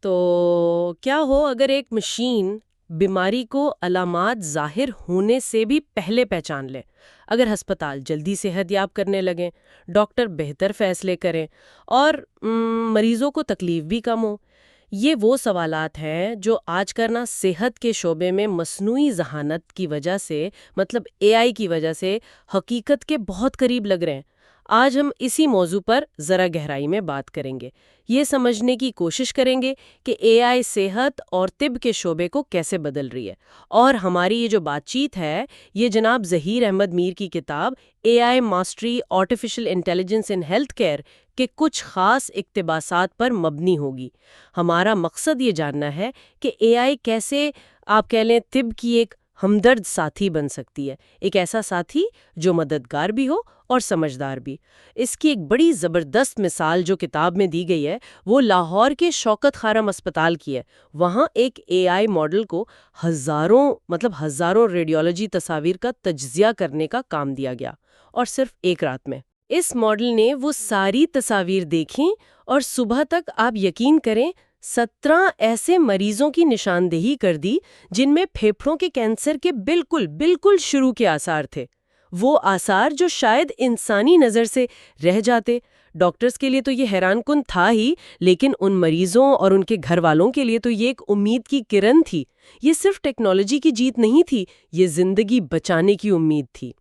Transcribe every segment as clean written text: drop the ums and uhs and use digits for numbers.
تو کیا ہو اگر ایک مشین بیماری کو علامات ظاہر ہونے سے بھی پہلے پہچان لے؟ اگر ہسپتال جلدی صحت یاب کرنے لگیں، ڈاکٹر بہتر فیصلے کریں اور مریضوں کو تکلیف بھی کم ہو۔ یہ وہ سوالات ہیں جو آج کرنا صحت کے شعبے میں مصنوعی ذہانت کی وجہ سے، مطلب اے آئی کی وجہ سے حقیقت کے بہت قریب لگ رہے ہیں۔ آج ہم اسی موضوع پر ذرا گہرائی میں بات کریں گے، یہ سمجھنے کی کوشش کریں گے کہ اے آئی صحت اور طب کے شعبے کو کیسے بدل رہی ہے۔ اور ہماری یہ جو بات چیت ہے، یہ جناب ظہیر احمد میر کی کتاب A I mastery artificial intelligence in health care کے کچھ خاص اقتباسات پر مبنی ہوگی۔ ہمارا مقصد یہ جاننا ہے کہ اے آئی کیسے آپ کہہ لیں طب کی ایک ہمدرد ساتھی بن سکتی ہے، ایک ایسا ساتھی جو مددگار بھی ہو اور سمجھدار بھی۔ اس کی ایک بڑی زبردست مثال جو کتاب میں دی گئی ہے وہ لاہور کے شوکت خارم اسپتال کی ہے۔ وہاں ایک اے آئی ماڈل کو ہزاروں ریڈیولوجی تصاویر کا تجزیہ کرنے کا کام دیا گیا، اور صرف ایک رات میں اس ماڈل نے وہ ساری تصاویر دیکھیں اور صبح تک آپ یقین کریں 17 ایسے مریضوں کی نشاندہی کر دی جن میں پھیپھڑوں کے کینسر کے بالکل شروع کے آثار تھے، وہ آثار جو شاید انسانی نظر سے رہ جاتے۔ ڈاکٹرز کے لیے تو یہ حیران کن تھا ہی، لیکن ان مریضوں اور ان کے گھر والوں کے لیے تو یہ ایک امید کی کرن تھی۔ یہ صرف ٹیکنالوجی کی جیت نہیں تھی، یہ زندگی بچانے کی امید تھی۔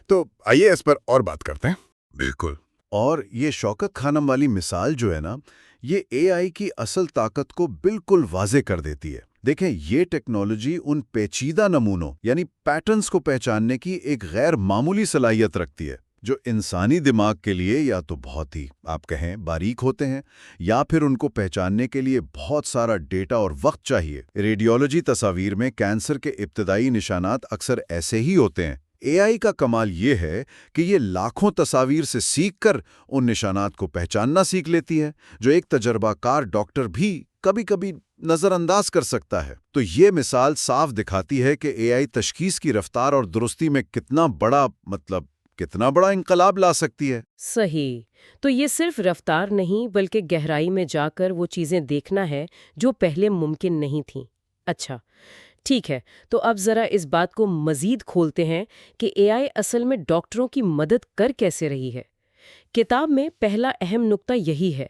تو آئیے اس پر اور بات کرتے ہیں۔ بالکل۔ اور یہ شوکت خانم والی مثال جو ہے نا، یہ اے آئی کی اصل طاقت کو بالکل واضح کر دیتی ہے۔ دیکھیں، یہ ٹیکنالوجی ان پیچیدہ نمونوں یعنی پیٹرنز کو پہچاننے کی ایک غیر معمولی صلاحیت رکھتی ہے، جو انسانی دماغ کے لیے یا تو بہت ہی آپ کہیں باریک ہوتے ہیں، یا پھر ان کو پہچاننے کے لیے بہت سارا ڈیٹا اور وقت چاہیے۔ ریڈیولوجی تصاویر میں کینسر کے ابتدائی نشانات اکثر ایسے ہی ہوتے ہیں۔ اے آئی کا کمال یہ ہے کہ یہ لاکھوں تصاویر سے سیکھ کر ان نشانات کو پہچاننا سیکھ لیتی ہے، جو ایک تجربہ کار ڈاکٹر بھی کبھی کبھی نظر انداز کر سکتا ہے۔ تو یہ مثال صاف دکھاتی ہے کہ اے آئی تشخیص کی رفتار اور درستی میں کتنا بڑا انقلاب لا سکتی ہے۔ صحیح۔ تو یہ صرف رفتار نہیں بلکہ گہرائی میں جا کر وہ چیزیں دیکھنا ہے جو پہلے ممکن نہیں تھیں۔ اچھا ٹھیک ہے، تو اب ذرا اس بات کو مزید کھولتے ہیں کہ اے آئی اصل میں ڈاکٹروں کی مدد کر کیسے رہی ہے۔ کتاب میں پہلا اہم نقطہ یہی ہے،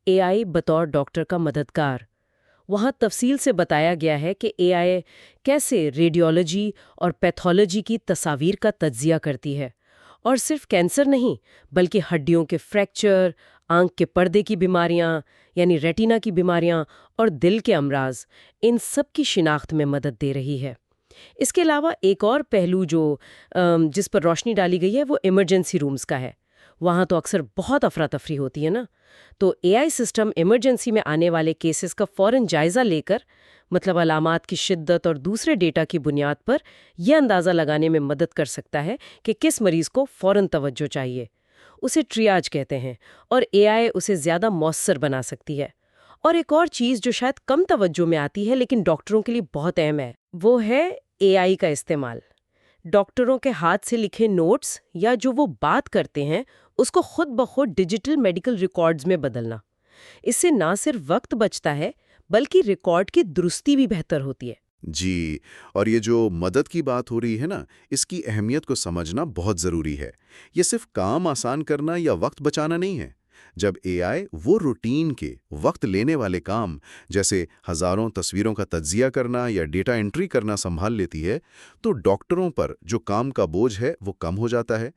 اے آئی بطور ڈاکٹر کا مددگار۔ وہاں تفصیل سے بتایا گیا ہے کہ اے آئی کیسے ریڈیولوجی اور پیتھولوجی کی تصاویر کا تجزیہ کرتی ہے، اور صرف کینسر نہیں بلکہ ہڈیوں کے فریکچر، آنکھ کے پردے کی بیماریاں یعنی ریٹینا کی بیماریاں اور دل کے امراض، ان سب کی شناخت میں مدد دے رہی ہے۔ اس کے علاوہ ایک اور پہلو جس پر روشنی ڈالی گئی ہے وہ ایمرجنسی رومز کا ہے۔ وہاں تو اکثر بہت افراتفری ہوتی ہے نا، تو اے آئی سسٹم ایمرجنسی میں آنے والے کیسز کا فوراً جائزہ لے کر، مطلب علامات کی شدت اور دوسرے ڈیٹا کی بنیاد پر یہ اندازہ لگانے میں مدد کر سکتا ہے کہ کس مریض کو فوراً توجہ چاہیے۔ اسے ٹریاج کہتے ہیں، اور اے آئی اسے زیادہ مؤثر بنا سکتی ہے۔ اور ایک اور چیز جو شاید کم توجہ میں آتی ہے لیکن ڈاکٹروں کے لیے بہت اہم ہے، وہ ہے اے آئی کا استعمال۔ ڈاکٹروں کے ہاتھ سے لکھے نوٹس یا جو وہ بات کرتے ہیں اس کو خود بخود ڈیجیٹل میڈیکل ریکارڈز میں بدلنا۔ اس سے نہ صرف وقت بچتا ہے بلکہ ریکارڈ کی درستی بھی بہتر ہوتی ہے۔ جی، اور یہ جو مدد کی بات ہو رہی ہے نا، اس کی اہمیت کو سمجھنا بہت ضروری ہے۔ یہ صرف کام آسان کرنا یا وقت بچانا نہیں ہے۔ جب اے آئی وہ روٹین کے وقت لینے والے کام جیسے ہزاروں تصویروں کا تجزیہ کرنا یا ڈیٹا انٹری کرنا سنبھال لیتی ہے، تو ڈاکٹروں پر جو کام کا بوجھ ہے وہ کم ہو جاتا ہے۔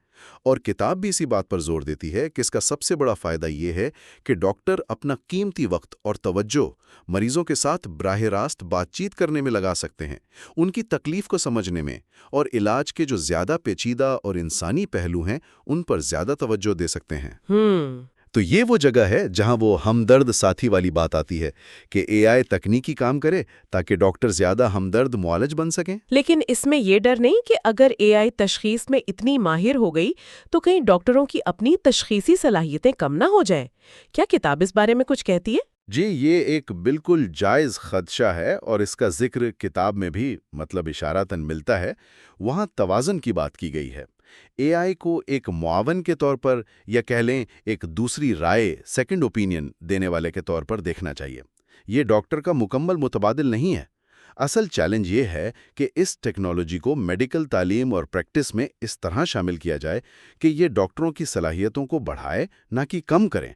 اور کتاب بھی اسی بات پر زور دیتی ہے کہ اس کا سب سے بڑا فائدہ یہ ہے کہ ڈاکٹر اپنا قیمتی وقت اور توجہ مریضوں کے ساتھ براہ راست بات چیت کرنے میں لگا سکتے ہیں، ان کی تکلیف کو سمجھنے میں، اور علاج کے جو زیادہ پیچیدہ اور انسانی پہلو ہیں ان پر زیادہ توجہ دے سکتے ہیں۔ تو یہ وہ جگہ ہے جہاں وہ ہمدرد ساتھی والی بات آتی ہے کہ اے آئی تکنیکی کام کرے تاکہ ڈاکٹر زیادہ ہمدرد معالج بن سکیں۔ لیکن اس میں یہ ڈر نہیں کہ اگر اے آئی تشخیص میں اتنی ماہر ہو گئی تو کہیں ڈاکٹروں کی اپنی تشخیصی صلاحیتیں کم نہ ہو جائیں؟ کیا کتاب اس بارے میں کچھ کہتی ہے؟ جی، یہ ایک بالکل جائز خدشہ ہے، اور اس کا ذکر کتاب میں بھی اشارتاً ملتا ہے۔ وہاں توازن کی بات کی گئی ہے۔ اے آئی کو ایک معاون کے طور پر، یا کہہ لیں ایک دوسری رائے، سیکنڈ اوپینین دینے والے کے طور پر دیکھنا چاہیے۔ یہ ڈاکٹر کا مکمل متبادل نہیں ہے۔ اصل چیلنج یہ ہے کہ اس ٹیکنالوجی کو میڈیکل تعلیم اور پریکٹس میں اس طرح شامل کیا جائے کہ یہ ڈاکٹروں کی صلاحیتوں کو بڑھائے نہ کہ کم کریں۔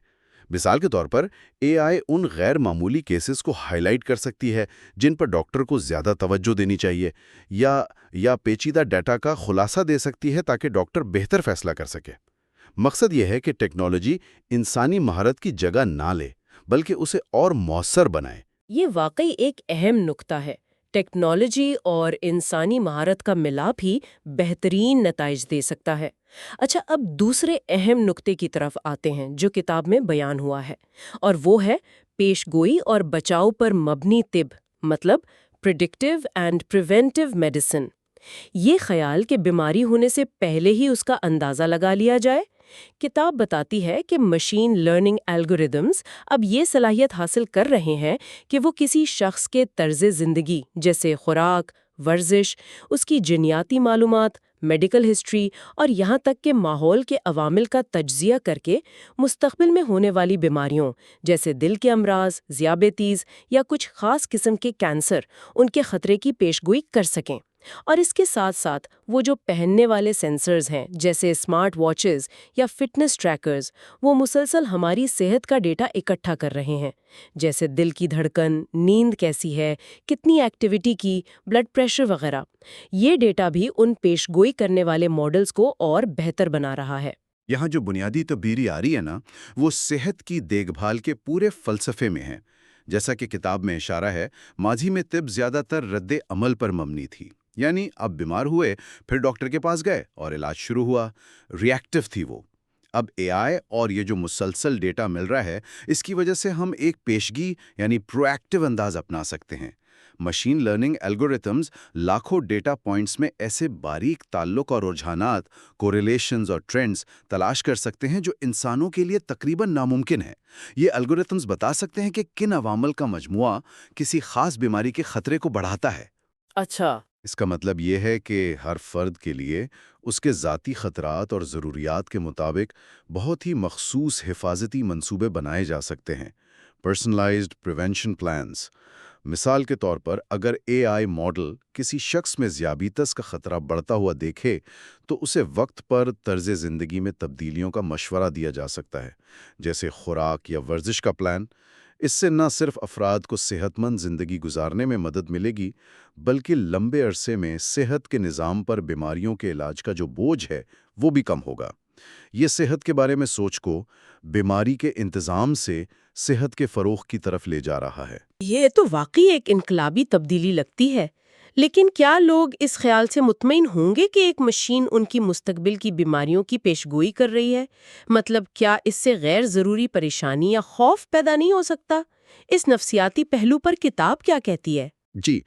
مثال کے طور پر اے آئی ان غیر معمولی کیسز کو ہائی لائٹ کر سکتی ہے جن پر ڈاکٹر کو زیادہ توجہ دینی چاہیے، یا پیچیدہ ڈیٹا کا خلاصہ دے سکتی ہے تاکہ ڈاکٹر بہتر فیصلہ کر سکے۔ مقصد یہ ہے کہ ٹیکنالوجی انسانی مہارت کی جگہ نہ لے بلکہ اسے اور مؤثر بنائے۔ یہ واقعی ایک اہم نکتہ ہے۔ ٹیکنالوجی اور انسانی مہارت کا ملاپ ہی بہترین نتائج دے سکتا ہے۔ اچھا، اب دوسرے اہم نکتے کی طرف آتے ہیں جو کتاب میں بیان ہوا ہے، اور وہ ہے پیش گوئی اور بچاؤ پر مبنی طب، مطلب پریڈکٹیو اینڈ پریونٹیو میڈیسن۔ یہ خیال کہ بیماری ہونے سے پہلے ہی اس کا اندازہ لگا لیا جائے۔ کتاب بتاتی ہے کہ مشین لرننگ الگوریدمز اب یہ صلاحیت حاصل کر رہے ہیں کہ وہ کسی شخص کے طرز زندگی جیسے خوراک، ورزش، اس کی جینیاتی معلومات، میڈیکل ہسٹری اور یہاں تک کہ ماحول کے عوامل کا تجزیہ کر کے مستقبل میں ہونے والی بیماریوں جیسے دل کے امراض، ذیابیطیز یا کچھ خاص قسم کے کینسر، ان کے خطرے کی پیشگوئی کر سکیں۔ اور اس کے ساتھ ساتھ وہ جو پہننے والے سینسرز ہیں جیسے اسمارٹ واچز یا فٹنس ٹریکرز، وہ مسلسل ہماری صحت کا ڈیٹا اکٹھا کر رہے ہیں، جیسے دل کی دھڑکن، نیند کیسی ہے، کتنی ایکٹیویٹی کی، بلڈ پریشر وغیرہ۔ یہ ڈیٹا بھی ان پیشگوئی کرنے والے ماڈلز کو اور بہتر بنا رہا ہے۔ یہاں جو بنیادی تبدیلی آ رہی ہے نا، وہ صحت کی دیکھ بھال کے پورے فلسفے میں ہے۔ جیسا کہ کتاب میں اشارہ ہے، ماضی میں طب زیادہ تر رد عمل پر مبنی تھی، یعنی اب بیمار ہوئے پھر ڈاکٹر کے پاس گئے اور علاج شروع ہوا، ری ایکٹیو تھی وہ۔ اب اے آئی اور یہ جو مسلسل ڈیٹا مل رہا ہے، اس کی وجہ سے ہم ایک پیشگی یعنی پرو ایکٹیو انداز اپنا سکتے ہیں۔ مشین لرننگ الگوریتمز لاکھوں ڈیٹا پوائنٹس میں ایسے باریک تعلق اور رجحانات، کوریلیشنز اور ٹرینڈز تلاش کر سکتے ہیں جو انسانوں کے لیے تقریباً ناممکن ہے۔ یہ الگوریتمز بتا سکتے ہیں کہ کن عوامل کا مجموعہ کسی خاص بیماری کے خطرے کو بڑھاتا ہے۔ اچھا، اس کا مطلب یہ ہے کہ ہر فرد کے لیے اس کے ذاتی خطرات اور ضروریات کے مطابق بہت ہی مخصوص حفاظتی منصوبے بنائے جا سکتے ہیں، پرسنلائزڈ پریونشن پلانز۔ مثال کے طور پر اگر اے آئی ماڈل کسی شخص میں ذیابیطس کا خطرہ بڑھتا ہوا دیکھے تو اسے وقت پر طرز زندگی میں تبدیلیوں کا مشورہ دیا جا سکتا ہے، جیسے خوراک یا ورزش کا پلان۔ اس سے نہ صرف افراد کو صحت مند زندگی گزارنے میں مدد ملے گی، بلکہ لمبے عرصے میں صحت کے نظام پر بیماریوں کے علاج کا جو بوجھ ہے وہ بھی کم ہوگا۔ یہ صحت کے بارے میں سوچ کو بیماری کے انتظام سے صحت کے فروغ کی طرف لے جا رہا ہے۔ یہ تو واقعی ایک انقلابی تبدیلی لگتی ہے، لیکن کیا لوگ اس خیال سے مطمئن ہوں گے کہ ایک مشین ان کی مستقبل کی بیماریوں کی پیشگوئی کر رہی ہے؟ مطلب کیا اس سے غیر ضروری پریشانی یا خوف پیدا نہیں ہو سکتا؟ اس نفسیاتی پہلو پر کتاب کیا کہتی ہے؟ جی،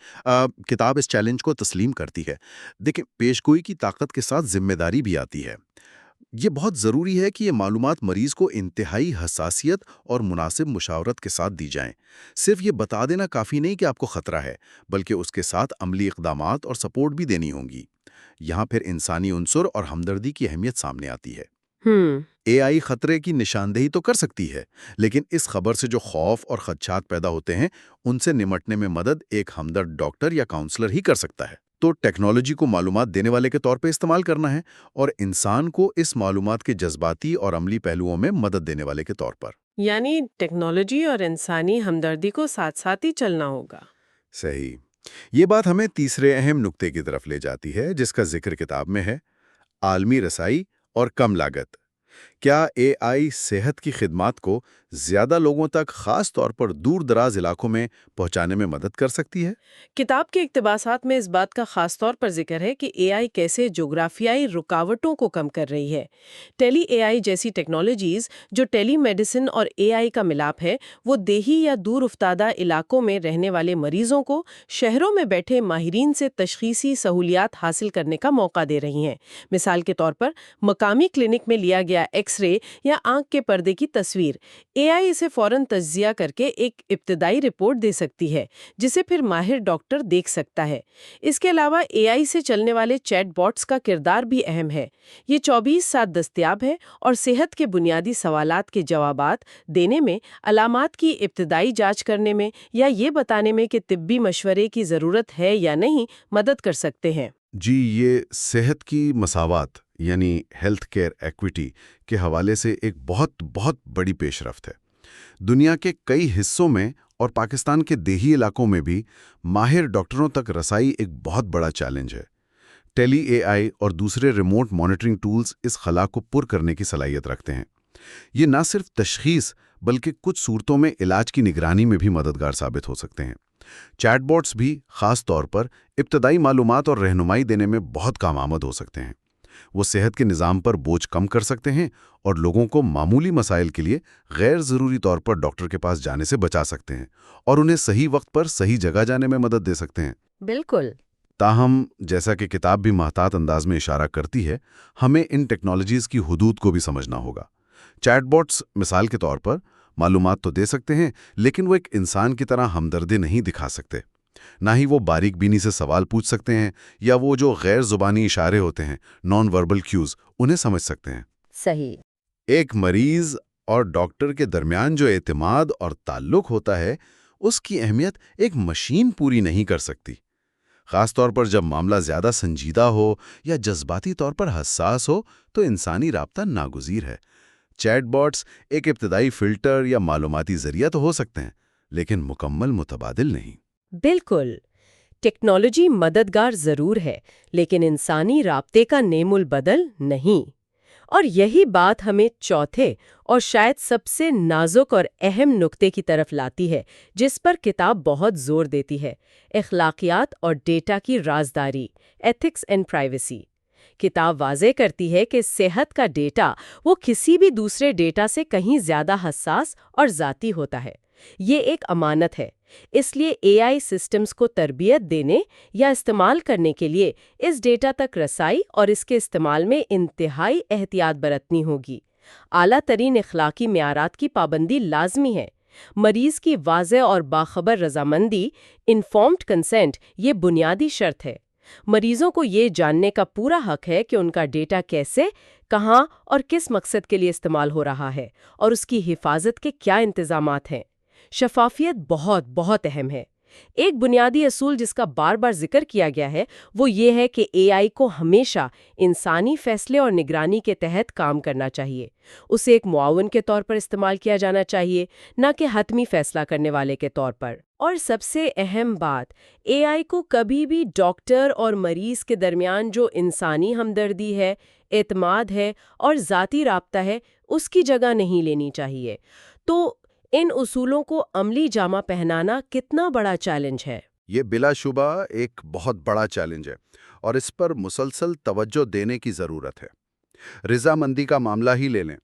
کتاب اس چیلنج کو تسلیم کرتی ہے۔ دیکھیں، پیشگوئی کی طاقت کے ساتھ ذمہ داری بھی آتی ہے۔ یہ بہت ضروری ہے کہ یہ معلومات مریض کو انتہائی حساسیت اور مناسب مشاورت کے ساتھ دی جائیں۔ صرف یہ بتا دینا کافی نہیں کہ آپ کو خطرہ ہے، بلکہ اس کے ساتھ عملی اقدامات اور سپورٹ بھی دینی ہوں گی۔ یہاں پھر انسانی عنصر اور ہمدردی کی اہمیت سامنے آتی ہے۔ اے آئی خطرے کی نشاندہی تو کر سکتی ہے، لیکن اس خبر سے جو خوف اور خدشات پیدا ہوتے ہیں، ان سے نمٹنے میں مدد ایک ہمدرد ڈاکٹر یا کاؤنسلر ہی کر سکتا ہے۔ تو ٹیکنالوجی کو معلومات دینے والے کے طور پہ استعمال کرنا ہے، اور انسان کو اس معلومات کے جذباتی اور عملی پہلوؤں میں مدد دینے والے کے طور پر۔ یعنی ٹیکنالوجی اور انسانی ہمدردی کو ساتھ ساتھ ہی چلنا ہوگا۔ صحیح۔ یہ بات ہمیں تیسرے اہم نقطے کی طرف لے جاتی ہے جس کا ذکر کتاب میں ہے، عالمی رسائی اور کم لاگت۔ کیا اے آئی صحت کی خدمات کو زیادہ لوگوں تک، خاص طور پر دور دراز علاقوں میں پہنچانے میں مدد کر سکتی ہے؟ کتاب کے اقتباسات میں اس بات کا خاص طور پر ذکر ہے کہ اے آئی کیسے جغرافیائی رکاوٹوں کو کم کر رہی ہے۔ ٹیلی اے آئی جیسی ٹیکنالوجیز جو ٹیلی میڈیسن اور اے آئی کا ملاپ ہے، وہ دیہی یا دور افتادہ علاقوں میں رہنے والے مریضوں کو شہروں میں بیٹھے ماہرین سے تشخیصی سہولیات حاصل کرنے کا موقع دے رہی ہیں۔ مثال کے طور پر مقامی کلینک میں لیا گیا ایکس ایکس رے یا آنکھ کے پردے کی تصویر، اے آئی اسے فوراً تجزیہ کر کے ایک ابتدائی رپورٹ دے سکتی ہے جسے پھر ماہر ڈاکٹر دیکھ سکتا ہے۔ اس کے علاوہ اے آئی سے چلنے والے چیٹ باٹس کا کردار بھی اہم ہے۔ یہ 24/7 دستیاب ہے اور صحت کے بنیادی سوالات کے جوابات دینے میں، علامات کی ابتدائی جانچ کرنے میں یا یہ بتانے میں کہ طبی مشورے کی ضرورت ہے یا نہیں مدد کر سکتے ہیں۔ جی، یہ صحت کی مساوات یعنی ہیلتھ کیئر ایکویٹی کے حوالے سے ایک بہت بہت بڑی پیش رفت ہے۔ دنیا کے کئی حصوں میں اور پاکستان کے دیہی علاقوں میں بھی ماہر ڈاکٹروں تک رسائی ایک بہت بڑا چیلنج ہے۔ ٹیلی اے آئی اور دوسرے ریموٹ مانیٹرنگ ٹولز اس خلا کو پر کرنے کی صلاحیت رکھتے ہیں۔ یہ نہ صرف تشخیص بلکہ کچھ صورتوں میں علاج کی نگرانی میں بھی مددگار ثابت ہو سکتے ہیں۔ چیٹ باٹس بھی خاص طور پر ابتدائی معلومات اور رہنمائی دینے میں بہت کام آمد ہو سکتے ہیں۔ وہ صحت کے نظام پر بوجھ کم کر سکتے ہیں اور لوگوں کو معمولی مسائل کے لیے غیر ضروری طور پر ڈاکٹر کے پاس جانے سے بچا سکتے ہیں اور انہیں صحیح وقت پر صحیح جگہ جانے میں مدد دے سکتے ہیں۔ بالکل۔ تاہم، جیسا کہ کتاب بھی محتاط انداز میں اشارہ کرتی ہے، ہمیں ان ٹیکنالوجیز کی حدود کو بھی سمجھنا ہوگا۔ چیٹ باٹس مثال کے طور پر معلومات تو دے سکتے ہیں، لیکن وہ ایک انسان کی طرح ہمدردی نہیں دکھا سکتے۔ نہ ہی وہ باریک بینی سے سوال پوچھ سکتے ہیں یا وہ جو غیر زبانی اشارے ہوتے ہیں، نان وربل کیوز، انہیں سمجھ سکتے ہیں۔ صحیح۔ ایک مریض اور ڈاکٹر کے درمیان جو اعتماد اور تعلق ہوتا ہے، اس کی اہمیت ایک مشین پوری نہیں کر سکتی۔ خاص طور پر جب معاملہ زیادہ سنجیدہ ہو یا جذباتی طور پر حساس ہو تو انسانی رابطہ ناگزیر ہے۔ چیٹ باٹس ایک ابتدائی فلٹر یا معلوماتی ذریعہ تو ہو سکتے ہیں، لیکن مکمل متبادل نہیں۔ بالکل۔ ٹیکنالوجی مددگار ضرور ہے، لیکن انسانی رابطے کا نیم البدل نہیں۔ اور یہی بات ہمیں چوتھے اور شاید سب سے نازک اور اہم نقطے کی طرف لاتی ہے، جس پر کتاب بہت زور دیتی ہے: اخلاقیات اور ڈیٹا کی رازداری، ایتھکس اینڈ پرائیویسی۔ کتاب واضح کرتی ہے کہ صحت کا ڈیٹا وہ کسی بھی دوسرے ڈیٹا سے کہیں زیادہ حساس اور ذاتی ہوتا ہے۔ یہ ایک امانت ہے، اس لیے اے آئی سسٹمز کو تربیت دینے یا استعمال کرنے کے لیے اس ڈیٹا تک رسائی اور اس کے استعمال میں انتہائی احتیاط برتنی ہوگی۔ اعلیٰ ترین اخلاقی معیارات کی پابندی لازمی ہے۔ مریض کی واضح اور باخبر رضامندی، انفارمڈ کنسنٹ، یہ بنیادی شرط ہے۔ مریضوں کو یہ جاننے کا پورا حق ہے کہ ان کا ڈیٹا کیسے، کہاں اور کس مقصد کے لیے استعمال ہو رہا ہے اور اس کی حفاظت کے کیا انتظامات ہیں۔ شفافیت بہت بہت اہم ہے۔ ایک بنیادی اصول جس کا بار بار ذکر کیا گیا ہے وہ یہ ہے کہ اے آئی کو ہمیشہ انسانی فیصلے اور نگرانی کے تحت کام کرنا چاہیے۔ اسے ایک معاون کے طور پر استعمال کیا جانا چاہیے، نہ کہ حتمی فیصلہ کرنے والے کے طور پر۔ اور سب سے اہم بات، اے آئی کو کبھی بھی ڈاکٹر اور مریض کے درمیان جو انسانی ہمدردی ہے، اعتماد ہے اور ذاتی رابطہ ہے، اس کی جگہ نہیں لینی چاہیے۔ تو ان اصولوں کو عملی جامہ پہنانا کتنا بڑا چیلنج ہے؟ یہ بلا شبہ ایک بہت بڑا چیلنج ہے اور اس پر مسلسل توجہ دینے کی ضرورت ہے۔ رضامندی کا معاملہ ہی لے لیں۔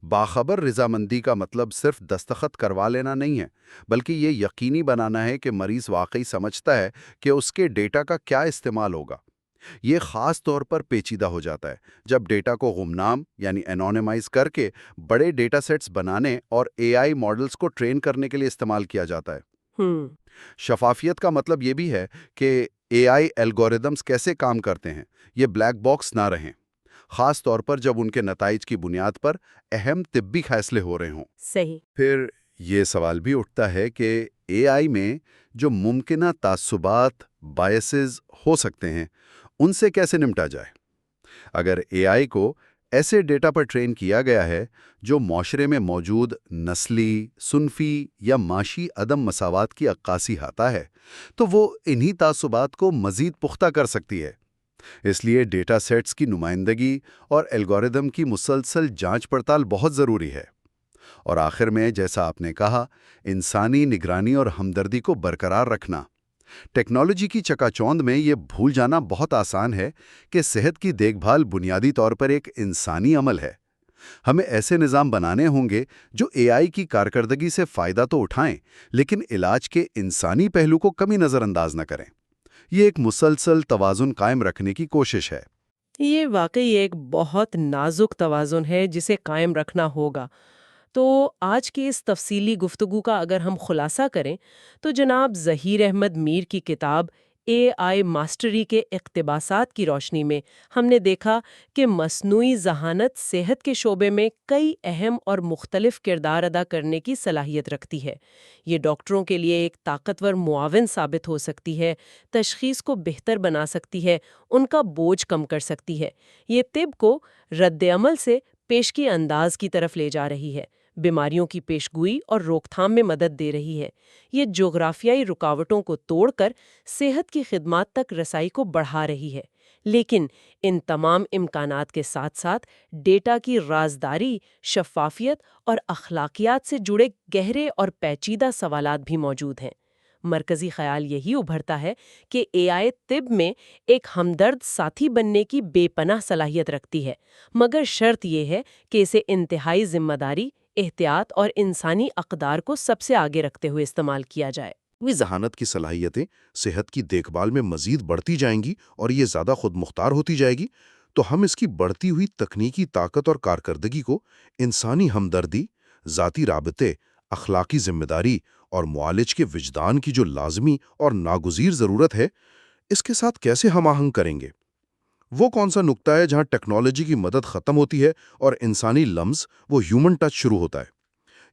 باخبر رضامندی کا مطلب صرف دستخط کروا لینا نہیں ہے، بلکہ یہ یقینی بنانا ہے کہ مریض واقعی سمجھتا ہے کہ اس کے ڈیٹا کا کیا استعمال ہوگا۔ یہ خاص طور پر پیچیدہ ہو جاتا ہے جب ڈیٹا کو گمنام یعنی انونیمائز کر کے بڑے ڈیٹا سیٹس بنانے اور اے آئی ماڈلز کو ٹرین کرنے کے لیے استعمال کیا جاتا ہے۔ شفافیت کا مطلب یہ بھی ہے کہ اے آئی الگوریدمز کیسے کام کرتے ہیں، یہ بلیک باکس نہ رہیں، خاص طور پر جب ان کے نتائج کی بنیاد پر اہم طبی فیصلے ہو رہے ہوں۔ صحیح۔ پھر یہ سوال بھی اٹھتا ہے کہ اے آئی میں جو ممکنہ تعصبات، بائسز ہو سکتے ہیں، ان سے کیسے نمٹا جائے؟ اگر اے آئی کو ایسے ڈیٹا پر ٹرین کیا گیا ہے جو معاشرے میں موجود نسلی، صنفی یا معاشی عدم مساوات کی عکاسی ہاتا ہے، تو وہ انہی تعصبات کو مزید پختہ کر سکتی ہے۔ اس لیے ڈیٹا سیٹس کی نمائندگی اور الگوریدم کی مسلسل جانچ پڑتال بہت ضروری ہے۔ اور آخر میں، جیسا آپ نے کہا، انسانی نگرانی اور ہمدردی کو برقرار رکھنا۔ ٹیکنالوجی کی چکا چوند میں یہ بھول جانا بہت آسان ہے کہ صحت کی دیکھ بھال بنیادی طور پر ایک انسانی عمل ہے۔ ہمیں ایسے نظام بنانے ہوں گے جو اے آئی کی کارکردگی سے فائدہ تو اٹھائیں، لیکن علاج کے انسانی پہلو کو کمی نظر انداز نہ کریں۔ یہ ایک مسلسل توازن قائم رکھنے کی کوشش ہے۔ یہ واقعی ایک بہت نازک توازن ہے جسے قائم رکھنا ہوگا۔ تو آج کی اس تفصیلی گفتگو کا اگر ہم خلاصہ کریں تو جناب ظہیر احمد میر کی کتاب اے آئی ماسٹری کے اقتباسات کی روشنی میں ہم نے دیکھا کہ مصنوعی ذہانت صحت کے شعبے میں کئی اہم اور مختلف کردار ادا کرنے کی صلاحیت رکھتی ہے۔ یہ ڈاکٹروں کے لیے ایک طاقتور معاون ثابت ہو سکتی ہے، تشخیص کو بہتر بنا سکتی ہے، ان کا بوجھ کم کر سکتی ہے۔ یہ طب کو رد عمل سے پیشگی انداز کی طرف لے جا رہی ہے، بیماریوں کی پیشگوئی اور روک تھام میں مدد دے رہی ہے۔ یہ جغرافیائی رکاوٹوں کو توڑ کر صحت کی خدمات تک رسائی کو بڑھا رہی ہے۔ لیکن ان تمام امکانات کے ساتھ ساتھ ڈیٹا کی رازداری، شفافیت اور اخلاقیات سے جڑے گہرے اور پیچیدہ سوالات بھی موجود ہیں۔ مرکزی خیال یہی ابھرتا ہے کہ اے آئی طب میں ایک ہمدرد ساتھی بننے کی بے پناہ صلاحیت رکھتی ہے، مگر شرط یہ ہے کہ اسے انتہائی ذمہ داری، احتیاط اور انسانی اقدار کو سب سے آگے رکھتے ہوئے استعمال کیا جائے۔ وہ ذہانت کی صلاحیتیں صحت کی دیکھ بھال میں مزید بڑھتی جائیں گی اور یہ زیادہ خود مختار ہوتی جائے گی، تو ہم اس کی بڑھتی ہوئی تکنیکی طاقت اور کارکردگی کو انسانی ہمدردی، ذاتی رابطے، اخلاقی ذمہ داری اور معالج کے وجدان کی جو لازمی اور ناگزیر ضرورت ہے، اس کے ساتھ کیسے ہم آہنگ کریں گے؟ وہ کون سا نقطہ ہے جہاں ٹیکنالوجی کی مدد ختم ہوتی ہے اور انسانی لمس، وہ ہیومن ٹچ شروع ہوتا ہے؟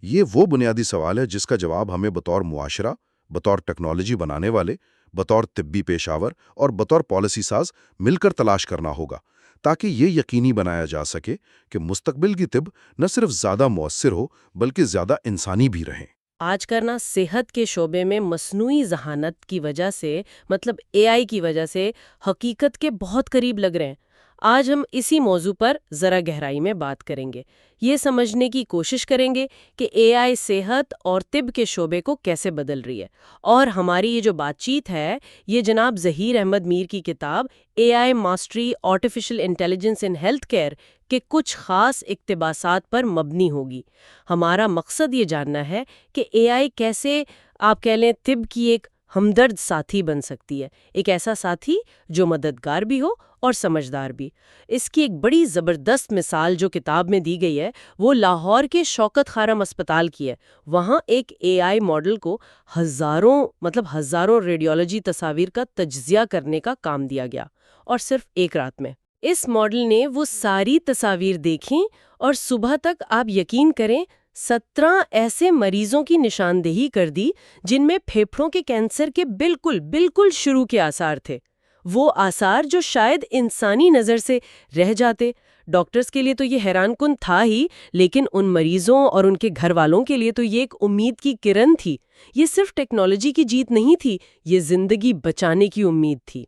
یہ وہ بنیادی سوال ہے جس کا جواب ہمیں بطور معاشرہ، بطور ٹیکنالوجی بنانے والے، بطور طبی پیشاور اور بطور پالیسی ساز مل کر تلاش کرنا ہوگا، تاکہ یہ یقینی بنایا جا سکے کہ مستقبل کی طب نہ صرف زیادہ مؤثر ہو بلکہ زیادہ انسانی بھی رہیں۔ آج کرنا صحت کے شعبے میں مصنوعی ذہانت کی وجہ سے، مطلب اے آئی کی وجہ سے حقیقت کے بہت قریب لگ رہے ہیں۔ آج ہم اسی موضوع پر ذرا گہرائی میں بات کریں گے، یہ سمجھنے کی کوشش کریں گے کہ اے آئی صحت اور طب کے شعبے کو کیسے بدل رہی ہے۔ اور ہماری یہ جو بات چیت ہے، یہ جناب ظہیر احمد میر کی کتاب A I mastery artificial intelligence in health care کے کچھ خاص اقتباسات پر مبنی ہوگی۔ ہمارا مقصد یہ جاننا ہے کہ اے آئی کیسے، آپ کہہ لیں، طب کی ایک ہمدرد ساتھی بن سکتی ہے، ایک ایسا ساتھی جو مددگار بھی ہو اور سمجھدار بھی۔ اس کی ایک بڑی زبردست مثال جو کتاب میں دی گئی ہے وہ لاہور کے شوکت خارم اسپتال کی ہے۔ وہاں ایک اے آئی ماڈل کو ہزاروں ریڈیولوجی تصاویر کا تجزیہ کرنے کا کام دیا گیا، اور صرف ایک رات میں اس ماڈل نے وہ ساری تصاویر دیکھیں اور صبح تک آپ یقین کریں 17 ایسے مریضوں کی نشاندہی کر دی جن میں پھیپھڑوں کے کینسر کے بالکل شروع کے آثار تھے، وہ آثار جو شاید انسانی نظر سے رہ جاتے۔ ڈاکٹرز کے لیے تو یہ حیران کن تھا ہی، لیکن ان مریضوں اور ان کے گھر والوں کے لیے تو یہ ایک امید کی کرن تھی۔ یہ صرف ٹیکنالوجی کی جیت نہیں تھی، یہ زندگی بچانے کی امید تھی۔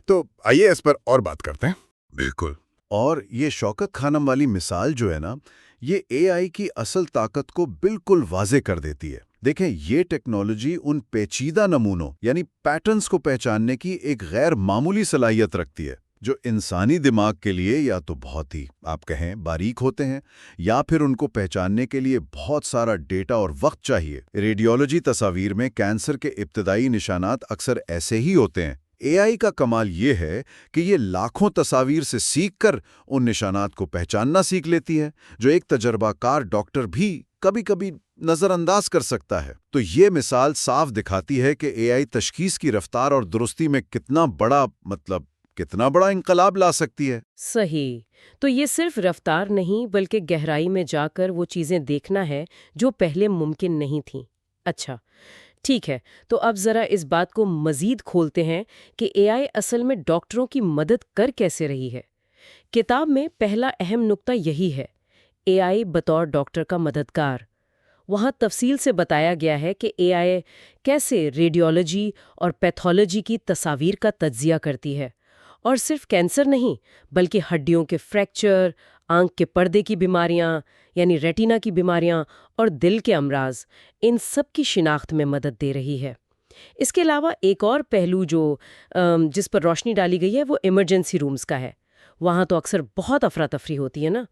تو آئیے اس پر اور بات کرتے ہیں۔ بالکل۔ اور یہ شوکت خانم والی مثال جو ہے نا، یہ اے آئی کی اصل طاقت کو بالکل واضح کر دیتی ہے۔ دیکھیں، یہ ٹیکنالوجی ان پیچیدہ نمونوں یعنی پیٹرنز کو پہچاننے کی ایک غیر معمولی صلاحیت رکھتی ہے، جو انسانی دماغ کے لیے یا تو بہت ہی، آپ کہیں، باریک ہوتے ہیں، یا پھر ان کو پہچاننے کے لیے بہت سارا ڈیٹا اور وقت چاہیے۔ ریڈیولوجی تصاویر میں کینسر کے ابتدائی نشانات اکثر ایسے ہی ہوتے ہیں۔ اے آئی کا کمال یہ ہے کہ یہ لاکھوں تصاویر سے سیکھ کر ان نشانات کو پہچاننا سیکھ لیتی ہے جو ایک تجربہ کار ڈاکٹر بھی کبھی کبھی نظر انداز کر سکتا ہے۔ تو یہ مثال صاف دکھاتی ہے کہ اے آئی تشخیص کی رفتار اور درستی میں کتنا بڑا انقلاب لا سکتی ہے۔ صحیح۔ تو یہ صرف رفتار نہیں بلکہ گہرائی میں جا کر وہ چیزیں دیکھنا ہے جو پہلے ممکن نہیں تھیں۔ اچھا، ٹھیک ہے، تو اب ذرا اس بات کو مزید کھولتے ہیں کہ اے آئی اصل میں ڈاکٹروں کی مدد کر کیسے رہی ہے۔ کتاب میں پہلا اہم نقطہ یہی ہے، اے آئی بطور ڈاکٹر کا مددگار۔ وہاں تفصیل سے بتایا گیا ہے کہ اے آئی کیسے ریڈیولوجی اور پیتھولوجی کی تصاویر کا تجزیہ کرتی ہے، اور صرف کینسر نہیں بلکہ ہڈیوں کے فریکچر، آنکھ کے پردے کی بیماریاں یعنی ریٹینا کی بیماریاں اور دل کے امراض، ان سب کی شناخت میں مدد دے رہی ہے۔ اس کے علاوہ ایک اور پہلو جس پر روشنی ڈالی گئی ہے وہ ایمرجنسی رومز کا ہے۔ وہاں تو اکثر بہت افراتفری ہوتی ہے نا،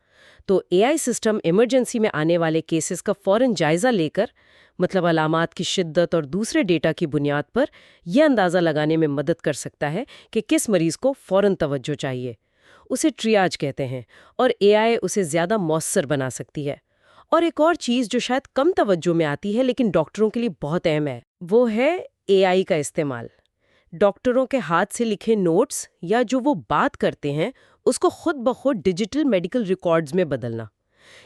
تو اے آئی سسٹم ایمرجنسی میں آنے والے کیسز کا فوراً جائزہ لے کر، مطلب علامات کی شدت اور دوسرے ڈیٹا کی بنیاد پر یہ اندازہ لگانے میں مدد کر سکتا ہے کہ کس مریض کو فوراً توجہ چاہیے۔ اسے ٹریاج کہتے ہیں، اور اے آئی اسے زیادہ مؤثر بنا سکتی ہے۔ اور ایک اور چیز جو شاید کم توجہ میں آتی ہے لیکن ڈاکٹروں کے لیے بہت اہم ہے، وہ ہے اے آئی کا استعمال۔ ڈاکٹروں کے ہاتھ سے لکھے نوٹس یا جو وہ بات کرتے ہیں اس کو خود بخود ڈیجیٹل میڈیکل ریکارڈز میں بدلنا۔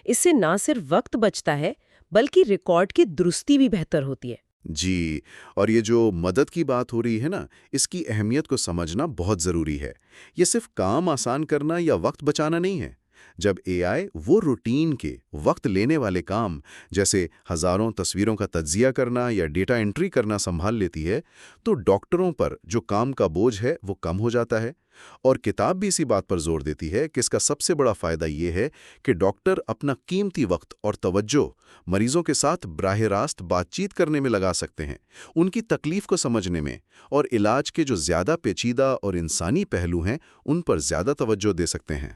اس سے نہ صرف وقت بچتا ہے بلکہ ریکارڈ کی درستی بھی بہتر ہوتی ہے۔ جی، اور یہ جو مدد کی بات ہو رہی ہے نا، اس کی اہمیت کو سمجھنا بہت ضروری ہے۔ یہ صرف کام آسان کرنا یا وقت بچانا نہیں ہے۔ جب اے آئی وہ روٹین کے وقت لینے والے کام جیسے ہزاروں تصویروں کا تجزیہ کرنا یا ڈیٹا انٹری کرنا سنبھال لیتی ہے، تو ڈاکٹروں پر جو کام کا بوجھ ہے وہ کم ہو جاتا ہے۔ اور کتاب بھی اسی بات پر زور دیتی ہے کہ اس کا سب سے بڑا فائدہ یہ ہے کہ ڈاکٹر اپنا قیمتی وقت اور توجہ مریضوں کے ساتھ براہ راست بات چیت کرنے میں لگا سکتے ہیں، ان کی تکلیف کو سمجھنے میں، اور علاج کے جو زیادہ پیچیدہ اور انسانی پہلو ہیں ان پر زیادہ توجہ دے سکتے ہیں۔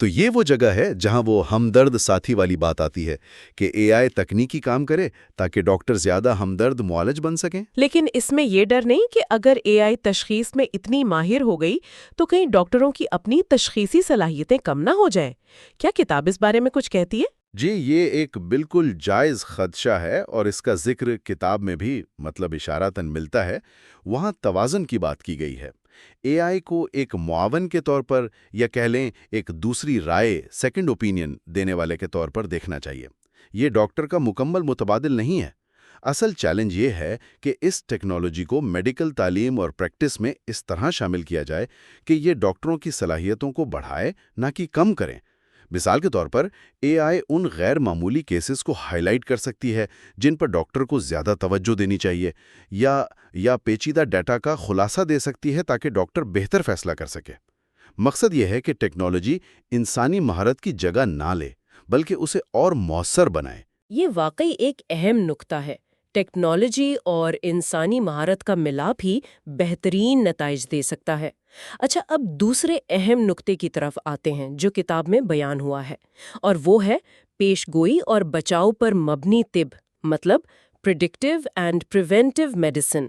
تو یہ وہ جگہ ہے جہاں وہ ہمدرد ساتھی والی بات آتی ہے کہ اے آئی تکنیکی کام کرے تاکہ ڈاکٹر زیادہ ہمدرد معالج بن سکیں۔ لیکن اس میں یہ ڈر نہیں کہ اگر اے آئی تشخیص میں اتنی ماہر ہو گئی تو کہیں ڈاکٹروں کی اپنی تشخیصی صلاحیتیں کم نہ ہو جائیں؟ کیا کتاب اس بارے میں کچھ کہتی ہے؟ جی، یہ ایک بالکل جائز خدشہ ہے اور اس کا ذکر کتاب میں بھی اشارتاً ملتا ہے۔ وہاں توازن کی بات کی گئی ہے۔ اے آئی کو ایک معاون کے طور پر یا کہہ لیں ایک دوسری رائے، سیکنڈ اوپینین دینے والے کے طور پر دیکھنا چاہیے۔ یہ ڈاکٹر کا مکمل متبادل نہیں ہے۔ اصل چیلنج یہ ہے کہ اس ٹیکنالوجی کو میڈیکل تعلیم اور پریکٹس میں اس طرح شامل کیا جائے کہ یہ ڈاکٹروں کی صلاحیتوں کو بڑھائے نہ کہ کم کریں۔ مثال کے طور پر اے آئی ان غیر معمولی کیسز کو ہائی لائٹ کر سکتی ہے جن پر ڈاکٹر کو زیادہ توجہ دینی چاہیے، یا پیچیدہ ڈیٹا کا خلاصہ دے سکتی ہے تاکہ ڈاکٹر بہتر فیصلہ کر سکے۔ مقصد یہ ہے کہ ٹیکنالوجی انسانی مہارت کی جگہ نہ لے بلکہ اسے اور مؤثر بنائے۔ یہ واقعی ایک اہم نکتہ ہے۔ ٹیکنالوجی اور انسانی مہارت کا ملاپ ہی بہترین نتائج دے سکتا ہے۔ اچھا، اب دوسرے اہم نکتے کی طرف آتے ہیں جو کتاب میں بیان ہوا ہے، اور وہ ہے پیش گوئی اور بچاؤ پر مبنی طب، مطلب پریڈکٹیو اینڈ پریونٹیو میڈیسن۔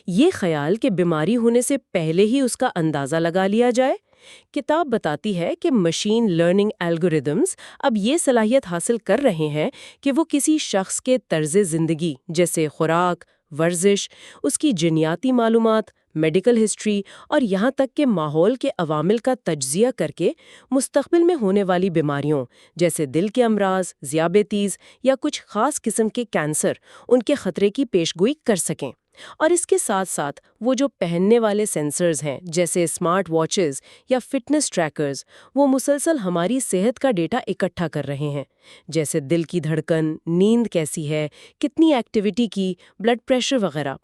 یہ خیال کہ بیماری ہونے سے پہلے ہی اس کا اندازہ لگا لیا جائے۔ کتاب بتاتی ہے کہ مشین لرننگ الگوریدمز اب یہ صلاحیت حاصل کر رہے ہیں کہ وہ کسی شخص کے طرز زندگی جیسے خوراک، ورزش، اس کی جینیاتی معلومات، میڈیکل ہسٹری اور یہاں تک کہ ماحول کے عوامل کا تجزیہ کر کے مستقبل میں ہونے والی بیماریوں جیسے دل کے امراض، ذیابیطیز یا کچھ خاص قسم کے کینسر، ان کے خطرے کی پیشگوئی کر سکیں۔ اور اس کے ساتھ ساتھ وہ جو پہننے والے سینسرز ہیں جیسے اسمارٹ واچز یا فٹنس ٹریکرز، وہ مسلسل ہماری صحت کا ڈیٹا اکٹھا کر رہے ہیں، جیسے دل کی دھڑکن، نیند کیسی ہے، کتنی ایکٹیویٹی کی، بلڈ پریشر وغیرہ۔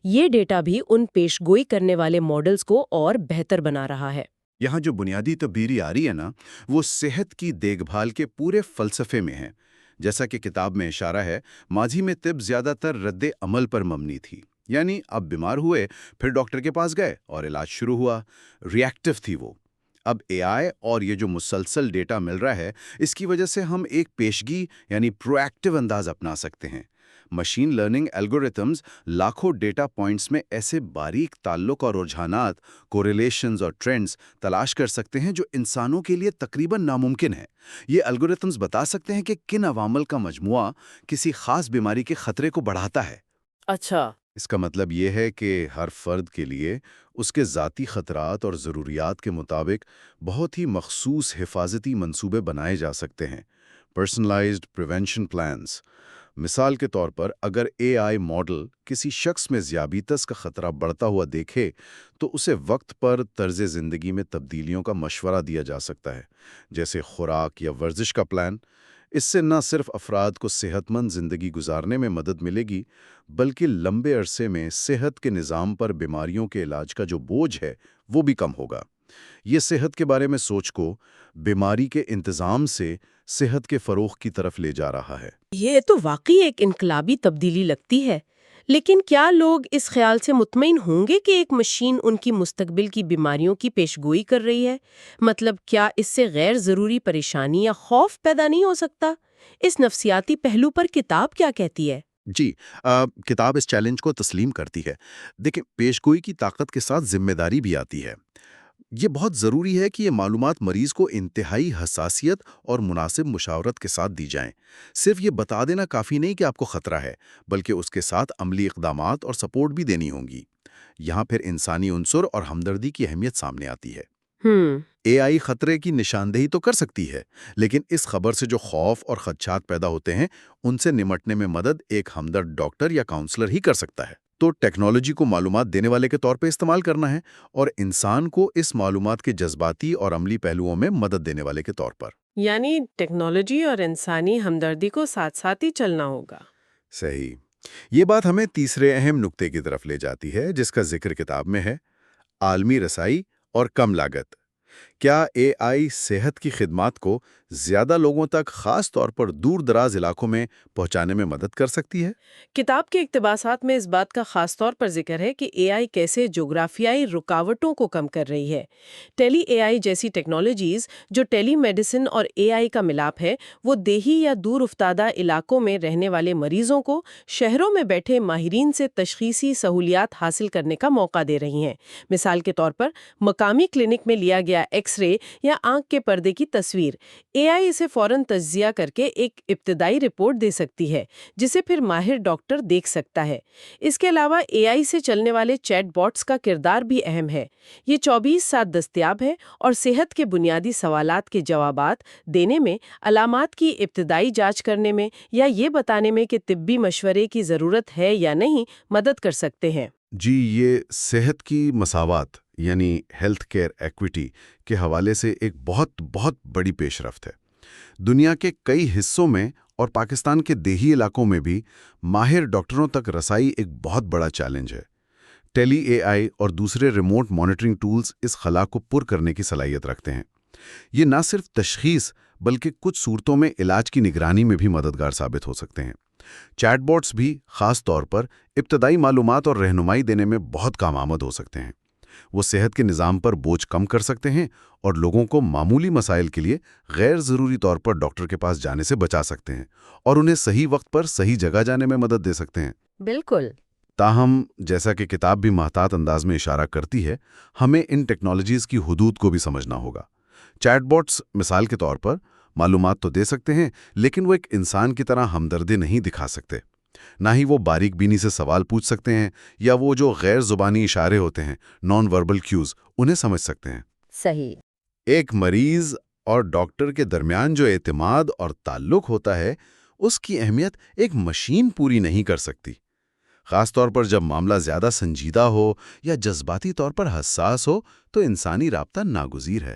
یہ ڈیٹا بھی ان پیشگوئی کرنے والے ماڈلز کو اور بہتر بنا رہا ہے۔ یہاں جو بنیادی تبدیلی آ رہی ہے نا، وہ صحت کی دیکھ بھال کے پورے فلسفے میں ہے۔ جیسا کہ کتاب میں اشارہ ہے، ماضی میں طب زیادہ تر رد عمل پر مبنی تھی، یعنی اب بیمار ہوئے پھر ڈاکٹر کے پاس گئے اور علاج شروع ہوا، ری ایکٹیو تھی وہ۔ اب اے آئی اور یہ جو مسلسل ڈیٹا مل رہا ہے، اس کی وجہ سے ہم ایک پیشگی یعنی پرو ایکٹیو انداز اپنا سکتے ہیں۔ مشین لرننگ الگوریتمز لاکھوں ڈیٹا پوائنٹس میں ایسے باریک تعلق اور رجحانات، کوریلیشنز اور ٹرینڈز تلاش کر سکتے ہیں جو انسانوں کے لیے تقریباً ناممکن ہے۔ یہ الگوریتمز بتا سکتے ہیں کہ کن عوامل کا مجموعہ کسی خاص بیماری کے خطرے کو بڑھاتا ہے۔ اچھا، اس کا مطلب یہ ہے کہ ہر فرد کے لیے اس کے ذاتی خطرات اور ضروریات کے مطابق بہت ہی مخصوص حفاظتی منصوبے بنائے جا سکتے ہیں، پرسنلائزڈ پریونشن پلانز۔ مثال کے طور پر اگر اے آئی ماڈل کسی شخص میں ذیابیطس کا خطرہ بڑھتا ہوا دیکھے تو اسے وقت پر طرز زندگی میں تبدیلیوں کا مشورہ دیا جا سکتا ہے، جیسے خوراک یا ورزش کا پلان۔ اس سے نہ صرف افراد کو صحت مند زندگی گزارنے میں مدد ملے گی، بلکہ لمبے عرصے میں صحت کے نظام پر بیماریوں کے علاج کا جو بوجھ ہے وہ بھی کم ہوگا۔ یہ صحت کے بارے میں سوچ کو بیماری کے انتظام سے صحت کے فروغ کی طرف لے جا رہا ہے۔ یہ تو واقعی ایک انقلابی تبدیلی لگتی ہے، لیکن کیا لوگ اس خیال سے مطمئن ہوں گے کہ ایک مشین ان کی مستقبل کی بیماریوں کی پیشگوئی کر رہی ہے؟ مطلب کیا اس سے غیر ضروری پریشانی یا خوف پیدا نہیں ہو سکتا؟ اس نفسیاتی پہلو پر کتاب کیا کہتی ہے؟ جی، کتاب اس چیلنج کو تسلیم کرتی ہے۔ دیکھیں، پیشگوئی کی طاقت کے ساتھ ذمہ داری بھی آتی ہے۔ یہ بہت ضروری ہے کہ یہ معلومات مریض کو انتہائی حساسیت اور مناسب مشاورت کے ساتھ دی جائیں۔ صرف یہ بتا دینا کافی نہیں کہ آپ کو خطرہ ہے، بلکہ اس کے ساتھ عملی اقدامات اور سپورٹ بھی دینی ہوں گی۔ یہاں پھر انسانی عنصر اور ہمدردی کی اہمیت سامنے آتی ہے۔ اے آئی خطرے کی نشاندہی تو کر سکتی ہے، لیکن اس خبر سے جو خوف اور خدشات پیدا ہوتے ہیں، ان سے نمٹنے میں مدد ایک ہمدرد ڈاکٹر یا کاؤنسلر ہی کر سکتا ہے۔ تو ٹیکنالوجی کو معلومات دینے والے کے طور پہ استعمال کرنا ہے، اور انسان کو اس معلومات کے جذباتی اور عملی پہلوؤں میں مدد دینے والے کے طور پر۔ یعنی ٹیکنالوجی اور انسانی ہمدردی کو ساتھ ساتھ ہی چلنا ہوگا۔ صحیح۔ یہ بات ہمیں تیسرے اہم نقطے کی طرف لے جاتی ہے، جس کا ذکر کتاب میں ہے: عالمی رسائی اور کم لاگت۔ کیا اے آئی صحت کی خدمات کو زیادہ لوگوں تک، خاص طور پر دور دراز علاقوں میں پہنچانے میں مدد کر سکتی ہے؟ کتاب کے اقتباسات میں اس بات کا خاص طور پر ذکر ہے کہ اے آئی کیسے جغرافیائی رکاوٹوں کو کم کر رہی ہے۔ ٹیلی اے آئی جیسی ٹیکنالوجیز، جو ٹیلی میڈیسن اور اے آئی کا ملاپ ہے، وہ دیہی یا دور افتادہ علاقوں میں رہنے والے مریضوں کو شہروں میں بیٹھے ماہرین سے تشخیصی سہولیات حاصل کرنے کا موقع دے رہی ہیں۔ مثال کے طور پر مقامی کلینک میں لیا گیا ایکس رے یا آنکھ کے پردے کی تصویر، اے آئی اسے فوراً تجزیہ کر کے ایک ابتدائی رپورٹ دے سکتی ہے، جسے پھر ماہر ڈاکٹر دیکھ سکتا ہے۔ اس کے علاوہ اے آئی سے چلنے والے چیٹ باٹس کا کردار بھی اہم ہے۔ یہ 24/7 دستیاب ہے اور صحت کے بنیادی سوالات کے جوابات دینے میں، علامات کی ابتدائی جانچ کرنے میں، یا یہ بتانے میں کہ طبی مشورے کی ضرورت ہے یا نہیں، مدد کر سکتے ہیں۔ جی، یہ صحت کی مساوات یعنی ہیلتھ کیئر ایکویٹی کے حوالے سے ایک بہت بہت بڑی پیش رفت ہے۔ دنیا کے کئی حصوں میں اور پاکستان کے دیہی علاقوں میں بھی ماہر ڈاکٹروں تک رسائی ایک بہت بڑا چیلنج ہے۔ ٹیلی اے آئی اور دوسرے ریموٹ مانیٹرنگ ٹولز اس خلا کو پر کرنے کی صلاحیت رکھتے ہیں۔ یہ نہ صرف تشخیص بلکہ کچھ صورتوں میں علاج کی نگرانی میں بھی مددگار ثابت ہو سکتے ہیں۔ چیٹ باٹس بھی خاص طور پر ابتدائی معلومات اور رہنمائی دینے میں بہت کام آمد ہو سکتے ہیں۔ وہ صحت کے نظام پر بوجھ کم کر سکتے ہیں اور لوگوں کو معمولی مسائل کے لیے غیر ضروری طور پر ڈاکٹر کے پاس جانے سے بچا سکتے ہیں، اور انہیں صحیح وقت پر صحیح جگہ جانے میں مدد دے سکتے ہیں۔ بالکل۔ تاہم، جیسا کہ کتاب بھی محتاط انداز میں اشارہ کرتی ہے، ہمیں ان ٹیکنالوجیز کی حدود کو بھی سمجھنا ہوگا۔ چیٹ باٹس مثال کے طور پر معلومات تو دے سکتے ہیں، لیکن وہ ایک انسان کی طرح ہمدردی نہیں دکھا سکتے۔ نہ ہی وہ باریک بینی سے سوال پوچھ سکتے ہیں، یا وہ جو غیر زبانی اشارے ہوتے ہیں، نان وربل کیوز، انہیں سمجھ سکتے ہیں۔ صحیح۔ ایک مریض اور ڈاکٹر کے درمیان جو اعتماد اور تعلق ہوتا ہے، اس کی اہمیت ایک مشین پوری نہیں کر سکتی۔ خاص طور پر جب معاملہ زیادہ سنجیدہ ہو یا جذباتی طور پر حساس ہو، تو انسانی رابطہ ناگزیر ہے۔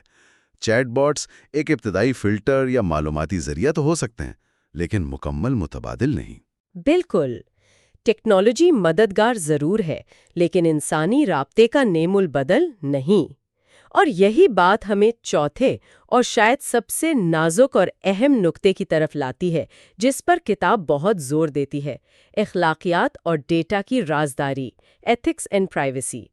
چیٹ باٹس ایک ابتدائی فلٹر یا معلوماتی ذریعہ تو ہو سکتے ہیں، لیکن مکمل متبادل نہیں۔ بالکل۔ ٹیکنالوجی مددگار ضرور ہے، لیکن انسانی رابطے کا نیم البدل نہیں۔ اور یہی بات ہمیں چوتھے اور شاید سب سے نازک اور اہم نقطے کی طرف لاتی ہے، جس پر کتاب بہت زور دیتی ہے: اخلاقیات اور ڈیٹا کی رازداری، ایتھکس اینڈ پرائیویسی۔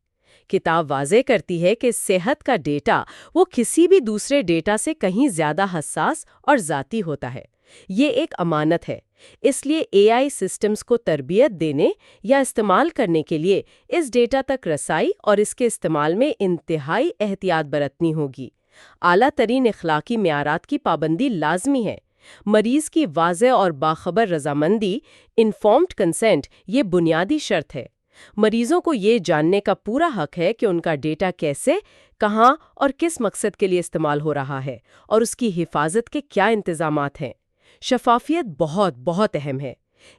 کتاب واضح کرتی ہے کہ صحت کا ڈیٹا وہ کسی بھی دوسرے ڈیٹا سے کہیں زیادہ حساس اور ذاتی ہوتا ہے۔ یہ ایک امانت ہے، اس لیے اے آئی سسٹمز کو تربیت دینے یا استعمال کرنے کے لیے اس ڈیٹا تک رسائی اور اس کے استعمال میں انتہائی احتیاط برتنی ہوگی۔ اعلیٰ ترین اخلاقی معیارات کی پابندی لازمی ہے۔ مریض کی واضح اور باخبر رضامندی، انفارمڈ کنسنٹ، یہ بنیادی شرط ہے۔ مریضوں کو یہ جاننے کا پورا حق ہے کہ ان کا ڈیٹا کیسے، کہاں اور کس مقصد کے لیے استعمال ہو رہا ہے، اور اس کی حفاظت کے کیا انتظامات ہیں۔ شفافیت بہت بہت اہم ہے۔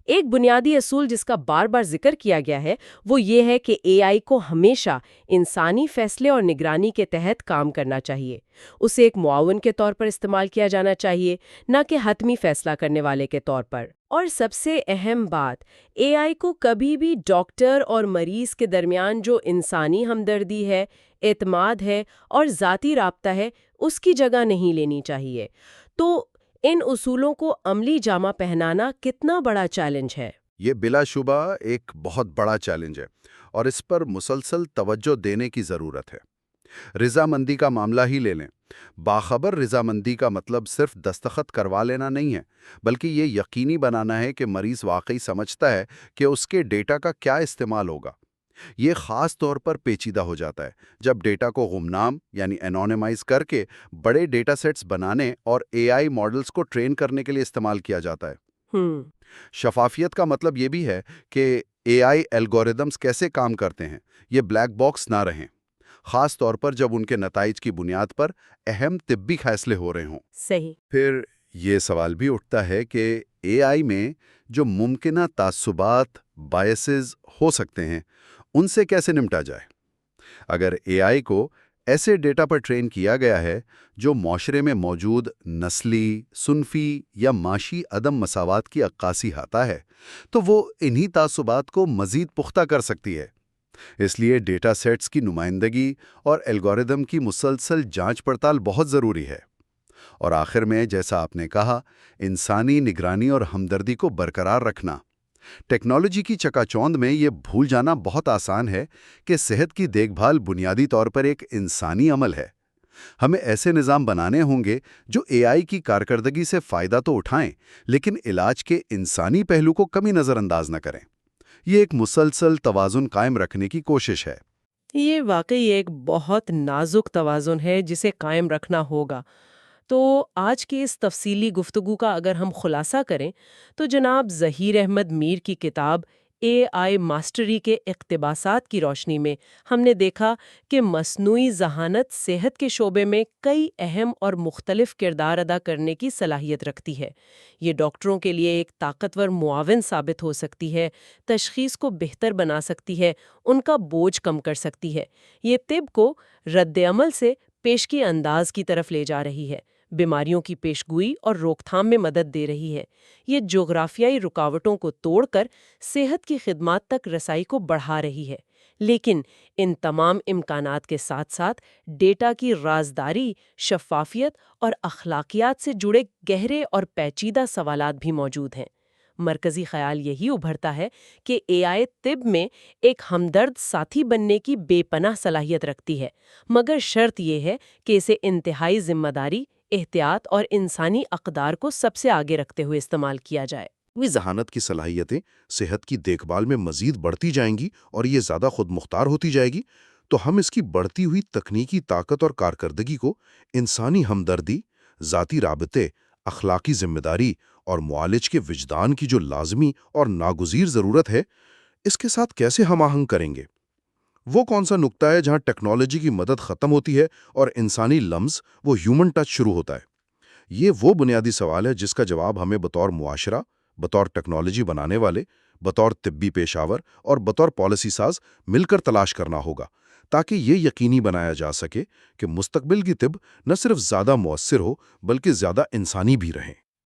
ایک بنیادی اصول جس کا بار بار ذکر کیا گیا ہے وہ یہ ہے کہ اے آئی کو ہمیشہ انسانی فیصلے اور نگرانی کے تحت کام کرنا چاہیے۔ اسے ایک معاون کے طور پر استعمال کیا جانا چاہیے، نہ کہ حتمی فیصلہ کرنے والے کے طور پر۔ اور سب سے اہم بات، اے آئی کو کبھی بھی ڈاکٹر اور مریض کے درمیان جو انسانی ہمدردی ہے، اعتماد ہے اور ذاتی رابطہ ہے، اس کی جگہ نہیں لینی چاہیے۔ تو ان اصولوں کو عملی جامہ پہنانا کتنا بڑا چیلنج ہے؟ یہ بلا شبہ ایک بہت بڑا چیلنج ہے، اور اس پر مسلسل توجہ دینے کی ضرورت ہے۔ رضامندی کا معاملہ ہی لے لیں۔ باخبر رضامندی کا مطلب صرف دستخط کروا لینا نہیں ہے، بلکہ یہ یقینی بنانا ہے کہ مریض واقعی سمجھتا ہے کہ اس کے ڈیٹا کا کیا استعمال ہوگا۔ یہ خاص طور پر پیچیدہ ہو جاتا ہے جب ڈیٹا کو گمنام یعنی انونیمائز کر کے بڑے ڈیٹا سیٹس بنانے اور اے آئی ماڈلز کو ٹرین کرنے کے لیے استعمال کیا جاتا ہے۔ شفافیت کا مطلب یہ بھی ہے کہ اے آئی الگوریدمز کیسے کام کرتے ہیں یہ بلیک باکس نہ رہیں، خاص طور پر جب ان کے نتائج کی بنیاد پر اہم طبی فیصلے ہو رہے ہوں۔ صحیح۔ پھر یہ سوال بھی اٹھتا ہے کہ اے آئی میں جو ممکنہ تعصبات، بائسز ہو سکتے ہیں، ان سے کیسے نمٹا جائے؟ اگر اے آئی کو ایسے ڈیٹا پر ٹرین کیا گیا ہے جو معاشرے میں موجود نسلی، صنفی یا معاشی عدم مساوات کی عکاسی آتا ہے، تو وہ انہی تعصبات کو مزید پختہ کر سکتی ہے۔ اس لیے ڈیٹا سیٹس کی نمائندگی اور الگوریدم کی مسلسل جانچ پڑتال بہت ضروری ہے۔ اور آخر میں، جیسا آپ نے کہا، انسانی نگرانی اور ہمدردی کو برقرار رکھنا۔ ٹیکنالوجی کی چکا چوند میں یہ بھول جانا بہت آسان ہے کہ صحت کی دیکھ بھال بنیادی طور پر ایک انسانی عمل ہے۔ ہمیں ایسے نظام بنانے ہوں گے جو اے آئی کی کارکردگی سے فائدہ تو اٹھائیں، لیکن علاج کے انسانی پہلو کو کمی نظر انداز نہ کریں۔ یہ ایک مسلسل توازن قائم رکھنے کی کوشش ہے۔ یہ واقعی ایک بہت نازک توازن ہے جسے قائم رکھنا ہوگا۔ تو آج کی اس تفصیلی گفتگو کا اگر ہم خلاصہ کریں تو جناب ظہیر احمد میر کی کتاب اے آئی ماسٹری کے اقتباسات کی روشنی میں ہم نے دیکھا کہ مصنوعی ذہانت صحت کے شعبے میں کئی اہم اور مختلف کردار ادا کرنے کی صلاحیت رکھتی ہے۔ یہ ڈاکٹروں کے لیے ایک طاقتور معاون ثابت ہو سکتی ہے، تشخیص کو بہتر بنا سکتی ہے، ان کا بوجھ کم کر سکتی ہے۔ یہ طب کو رد عمل سے پیشگی انداز کی طرف لے جا رہی ہے، بیماریوں کی پیشگوئی اور روک تھام میں مدد دے رہی ہے۔ یہ جغرافیائی رکاوٹوں کو توڑ کر صحت کی خدمات تک رسائی کو بڑھا رہی ہے۔ لیکن ان تمام امکانات کے ساتھ ساتھ ڈیٹا کی رازداری، شفافیت اور اخلاقیات سے جڑے گہرے اور پیچیدہ سوالات بھی موجود ہیں۔ مرکزی خیال یہی ابھرتا ہے کہ اے آئی طب میں ایک ہمدرد ساتھی بننے کی بے پناہ صلاحیت رکھتی ہے، مگر شرط یہ ہے کہ اسے انتہائی ذمہ داری، احتیاط اور انسانی اقدار کو سب سے آگے رکھتے ہوئے استعمال کیا جائے۔ وہ ذہانت کی صلاحیتیں صحت کی دیکھ بھال میں مزید بڑھتی جائیں گی اور یہ زیادہ خود مختار ہوتی جائے گی، تو ہم اس کی بڑھتی ہوئی تکنیکی طاقت اور کارکردگی کو انسانی ہمدردی، ذاتی رابطے، اخلاقی ذمہ داری اور معالج کے وجدان کی جو لازمی اور ناگزیر ضرورت ہے، اس کے ساتھ کیسے ہم آہنگ کریں گے؟ وہ کون سا نقطہ ہے جہاں ٹیکنالوجی کی مدد ختم ہوتی ہے اور انسانی لمس، وہ ہیومن ٹچ شروع ہوتا ہے؟ یہ وہ بنیادی سوال ہے جس کا جواب ہمیں بطور معاشرہ، بطور ٹیکنالوجی بنانے والے، بطور طبی پیشاور اور بطور پالیسی ساز مل کر تلاش کرنا ہوگا، تاکہ یہ یقینی بنایا جا سکے کہ مستقبل کی طب نہ صرف زیادہ مؤثر ہو بلکہ زیادہ انسانی بھی رہے۔